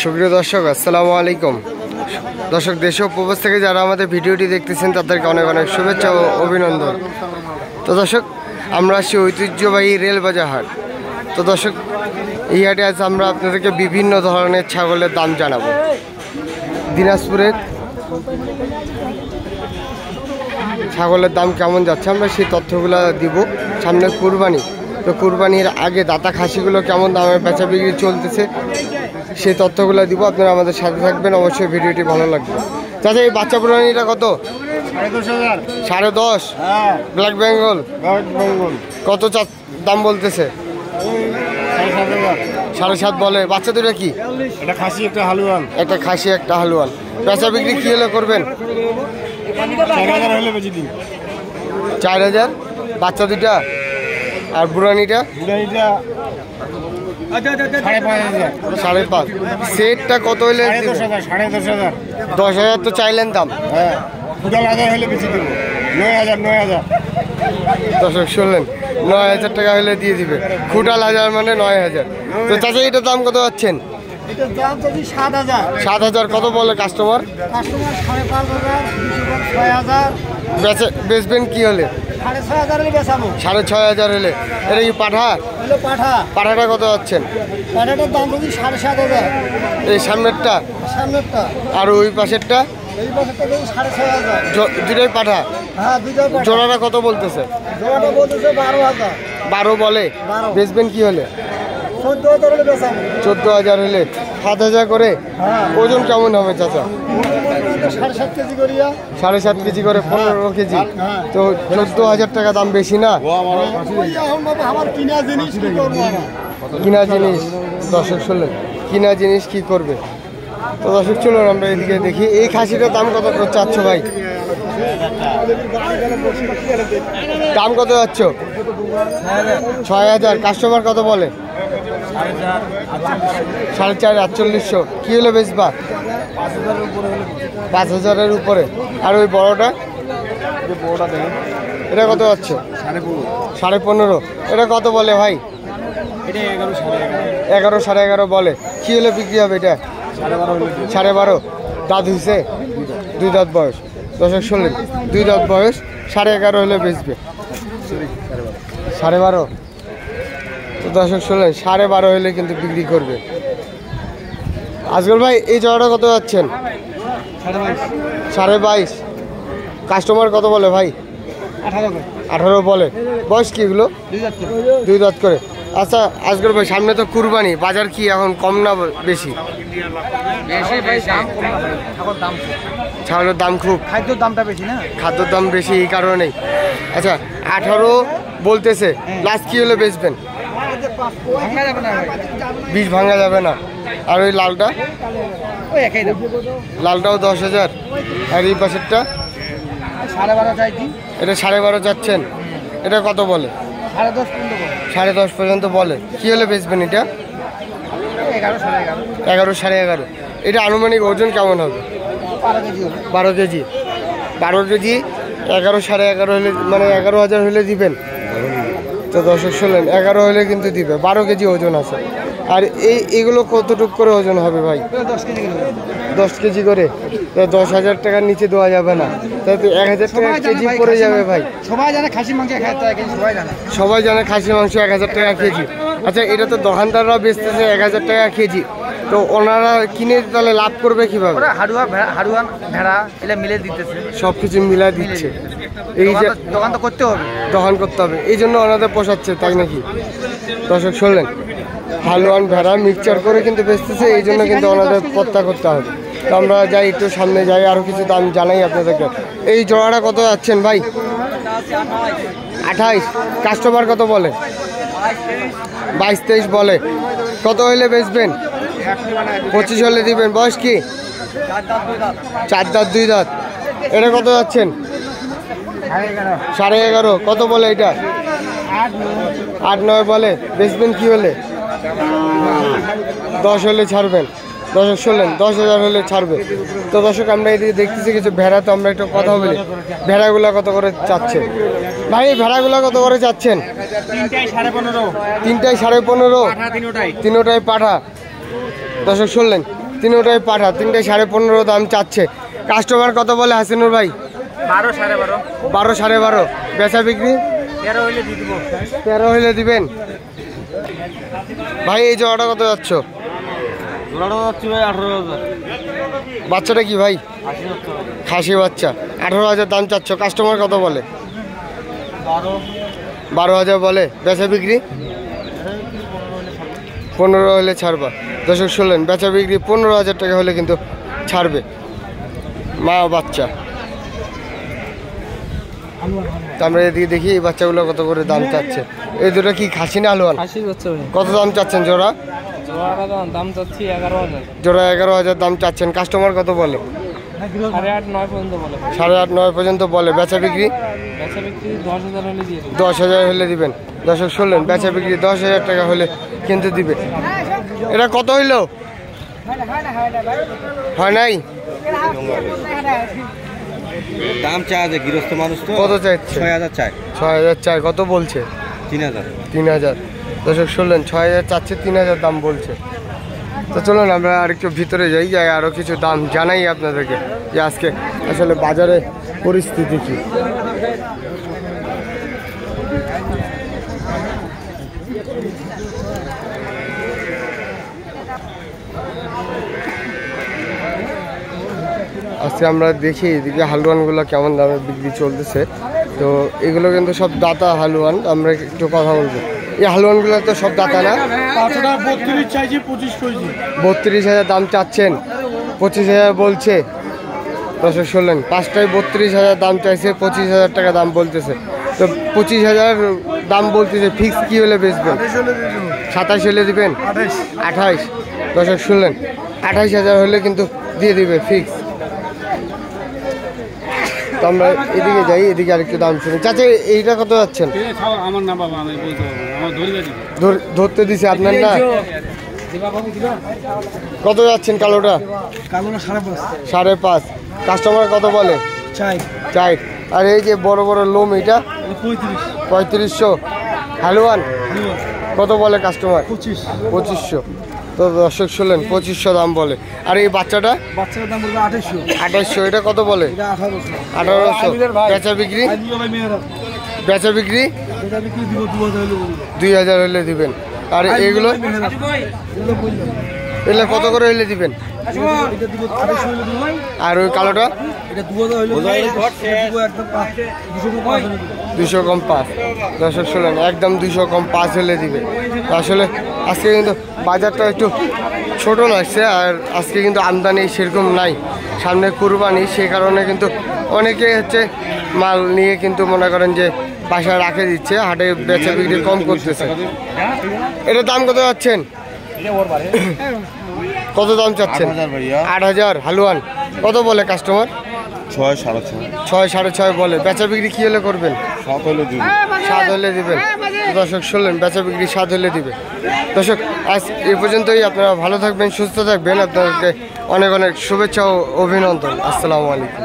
সুপ্রিয় দর্শক, আসসালামু আলাইকুম। দর্শক, দেশ ও প্রবাস থেকে যারা আমাদের ভিডিওটি দেখতেছেন তাদেরকে অনেক অনেক শুভেচ্ছা ও অভিনন্দন। তো দর্শক, আমরা আসছি ঐতিহ্যবাহী রেলবাজার হাট। তো দর্শক, এই হাটে আজ আমরা আপনাদেরকে বিভিন্ন ধরনের ছাগলের দাম জানাবো। দিনাজপুরের ছাগলের দাম কেমন যাচ্ছে আমরা সেই তথ্যগুলো দিব। সামনে কুরবানি, তো কুরবানির আগে দাতা খাসিগুলো কেমন দামে বেচা বিক্রি চলতেছে সেই তথ্যগুলো দিব। আপনারা আমাদের সাথে থাকবেন, অবশ্যই ভিডিওটি ভালো লাগবে। চাচা, এই বাচ্চা পুরানিটা কত? 10.5। ব্ল্যাক বেঙ্গল কত দাম বলতেছে? 7.5 বলে। বাচ্চা দুটা কি? একটা খাসি একটা হালুয়ান। একটা খাসি একটা হালুয়ান। বেচা বিক্রি কি হলে করবেন? 4,000 হলে বেশি দিন। 4,000 বাচ্চা দুটা। আর বুড়ানিটা? 5.5। সেটটা কত হলে? 10,500। 10,000 তো চাইলেন দাম। হ্যাঁ, 9,000 হলে বেশি দিব। 9,000। দর্শক শুনলেন, 9,000 টাকা হলে দিয়ে দিবে। খুটাল 1000 মানে 9,000। তো চাচা, এটার দাম কত পাচ্ছেন? 7,000 কত বলে কাস্টমার? বেচবেন কি হলে? 6,500 হলে। এটা কি পাঠা? পাঠাটা কত পাচ্ছেন? এই সামনেরটা আর ওই পাশেরটা? দুটাই পাঠা। জোড়াটা কত বলতেছে? 12 বলে। বেচবেন কি হলে? 14,000 হলে। 7,000 করে। ওজন কেমন হবে চাচা? 7.5 কেজি করে, 15 কেজি। তো 14,000 টাকা দাম বেশি না? কিনা জিনিস। দর্শক শুনলেন, কিনা জিনিস কি করবে। তো দর্শক চলুন আমরা এদিকে দেখি। এই খাসিটার দাম কত চাচ্ছ ভাই? দাম কত যাচ্ছ? 6,000। কাস্টমার কত বলে? 4,500 4800। কি হলে বেচবা? 5,000-এর উপরে। আর ওই বড়টা? এটা কত যাচ্ছে? 15.5। এটা কত বলে ভাই? 11 11.5 বলে। কি হলে বিক্রি হবে এটা? 12.5। দাঁত হয়েছে? 2 দাঁত বয়স। দর্শক শুনলেন, 2 দাঁত বয়স। 11.5 হলে বেচবে। 12.5। তো দর্শক শুনলেন, 12.5 হলে কিন্তু বিক্রি করবে। আজকাল ভাই, এই জোড়াটা কত যাচ্ছেন? 22.5। কাস্টমার কত বলে ভাই? 18 বলে। বয়স কি এগুলো? 2 দাঁত করে। আচ্ছা আজকাল ভাই, সামনে তো কুরবানি, বাজার কি এখন কম না বেশি? ছাগলের দাম খুব। খাদ্যর দামটা বেশি না? খাদ্যর দাম বেশি, এই কারণেই। আচ্ছা, 18 বলতেছে। লাস্ট কি হলে বেচবেন? 20 ভাঙা যাবে না। আর ওই লালটা? লালটাও 10,000। আর এই পাশেরটা? 12.5 চাইছি। এটা 12.5 যাচ্ছেন। এটা কত বলে? 10.5 পর্যন্ত বলে। কি হলে বেচবেন এটা? 11 11.5। এটা আনুমানিক ওজন কেমন হবে? 12 কেজি। 12 কেজি 11 11.5 হলে, মানে 11,000 হলে দিবেন। তো দর্শক শুনলেন, 11 হলে কিন্তু দিবে। 12 কেজি ওজন আছে। আর এইগুলো কতটুকু করে ওজন হবে ভাই? 10 কেজি করে। তো 10,000 টাকার নিচে দেওয়া যাবে না। তাই তো 1,000 টাকা কেজি পড়ে যাবে ভাই। সবাই জানে খাসি মাংস 1,000 টাকা কেজি। সবাই জানে খাসি মাংস 1,000 টাকা কেজি। আচ্ছা, এটা তো দোকানদাররা বেচতেছে 1,000 টাকা কেজি। তো ওনারা কিনে তাহলে লাভ করবে কিভাবে? হাড়ুয়ান ভেড়া এটা মিলে দিতেছে, সব কিছু মিলা দিচ্ছে। এই যে দোকান তো করতে হবে, দোকান করতে হবে, এই জন্য ওনাদের পোষাচ্ছে, তাই নাকি? দর্শক শুনলেন, হালুয়ান ভেড়া মিক্সচার করে কিন্তু বেচতেছে, এই জন্য কিন্তু ওনাদের পত্তা করতে হবে। তো আমরা যাই, একটু সামনে যাই, আরও কিছু দাম জানাই আপনাদেরকে। এই জোড়াটা কত যাচ্ছেন ভাই? 28। কাস্টমার কত বলে? 22-23 বলে। কত হইলে বেচবেন? 25 হলে দিবেন। বয়স কি? 4 দাঁত 2 দাঁত। এটা কত যাচ্ছেন? 11.5। কত বলে এটা? 8-9 বলে। বেচবেন কি হলে? 10 হলে ছাড়বেন। দর্শক শুনলেন, 10,000 হলে ছাড়বে। তো দর্শক, আমরা এদিকে দেখতেছি কিছু ভেড়া। তো আমরা একটু কথা বলি, ভেড়াগুলা কত করে চাচ্ছেন ভাই? ভেড়াগুলা কত করে চাচ্ছেন? 3টায় 15.5। 3টায় 15.5। তিনোটাই পাঠা। দর্শক শুনলেন, তিনটাই পাঠা, তিনটে 15.5 দাম চাচ্ছে। কাস্টমার কত বলে হাসিনুর ভাই? 12 12.5 12 12.5। বেচা বিক্রি 13 হইলে দিয়ে দিব। 13 হইলে দিবেন। ভাই এই জোড়াটা কত যাচ্ছ? জোড়াটা যাচ্ছে ভাই 18,000। বাচ্চাটা কি ভাই? খাসি বাচ্চা। 18,000 দাম চাচ্ছ। কাস্টমার কত বলে? 12,000 বলে। বেচা বিক্রি 15 হলে ছাড়বা। দর্শক শুনলেন, বেচা বিক্রি 15,000 টাকা হলে কিন্তু ছাড়বে। মা বাচ্চা। তো আমরা এদিকে দেখি এই বাচ্চাগুলো কত করে দাম চাচ্ছে। এই দুটো কি খাসি না আলুয়ান? খাসি হচ্ছে ভাই। কত দাম চাচ্ছেন জোড়া? জোড়াটা দাম চাচ্ছি 11,000। জোড়া 11,000 দাম চাচ্ছেন। কাস্টমার কত বলে? 8.5 9 পর্যন্ত বলে। 8.5 9 পর্যন্ত বলে। বেচা বিক্রি বেচা বিক্রি 10,000 হলে দিয়ে দিব। 10,000 হলে দিবেন। দর্শক শুনলেন, বেচা বিক্রি 10,000 টাকা হলে কিন্তু দিবে। এটা কত হইল? হয় নাই? দাম চায় যে গৃহস্থ মানুষ তো কত চাইছে? 6,000 চায়। 6,000 চাই। কত বলছে? 3,000। 3,000। দর্শক শুনলেন, 6,000 চাচ্ছে, 3,000 দাম বলছে। তো চলুন আমরা আরেকটু ভিতরে যাই, আরও কিছু দাম জানাই আপনাদেরকে যে আজকে আসলে বাজারে পরিস্থিতি কী। আজকে আমরা দেখি এদিকে হালুয়ানগুলো কেমন দামে বিক্রি চলতেছে। তো এগুলো কিন্তু সব দাতা হালুয়ান। আমরা একটু কথা বলবো। এই হালুয়ানগুলো তো সব দাতা না? 32 চাইছি, 25 কইছি। 32,000 দাম চাচ্ছেন, 25,000 বলছে। দর্শক শুনলেন, পাঁচটায় 32,000 দাম চাইছে, 25,000 টাকা দাম বলতেছে। তো 25,000 দাম বলতেছে, ফিক্স কি হলে বেচবেন? 27 হলে দিবেন? 28। দর্শক শুনলেন, 28,000 হলে কিন্তু দিয়ে দিবে ফিক্স। তো আমরা এদিকে যাই, এদিকে আরেকটু দাম শুনি। চাচা এইটা কত যাচ্ছেন? আমার না বাবা, আমি বলতে পারবো না। আমার ধরে গেছি। ধরতে দিছে আপনার না? কত যাচ্ছেন কালোটা? কালোটা 5.5 5.5। কাস্টমার কত বলে? চাই। চাই। আর এই যে বড় বড় লোম, এটা 3500। হালুয়ান কত বলে কাস্টমার? 2500। তো দর্শক শুনলেন, 2500 দাম বলে। আর এই বাচ্চাটা? বাচ্চার দাম বলবে 2800। 2800। এটা কত বলে? 1800। বেচা বিক্রি? বেচা বিক্রি 2,000 হলে দিবেন। আর এগুলো এগুলো কত করে হলে দিবেন? আর ওই কালোটা? 200 কম 5। দর্শক শুনলেন, একদম 200 কম 5 হলে দিবে। আসলে আজকে কিন্তু বাজারটা একটু ছোট লাগছে, আর আজকে কিন্তু আমদানি সেরকম নাই। সামনে কুরবানি, সেই কারণে কিন্তু অনেকে হচ্ছে মাল নিয়ে কিন্তু মনে করেন যে বাসায় রাখে দিচ্ছে, হাটে বেচা বিক্রি কম করতেছে। এটার দাম কত যাচ্ছেন? কত দাম চাচ্ছেন? 8,000। হালুয়ান কত বলে কাস্টমার? 6 6.5। 6 6.5 বলে। বেচা বিক্রি কি হলে করবেন? 7 হলে দিবি। 7 হলে দিবেন। দর্শক শুনলেন, বেচা বিক্রি 7 হলে দিবে। দর্শক আজ এই পর্যন্তই। আপনারা ভালো থাকবেন, সুস্থ থাকবেন। আপনাদেরকে অনেক অনেক শুভেচ্ছা ও অভিনন্দন। আসসালামু আলাইকুম।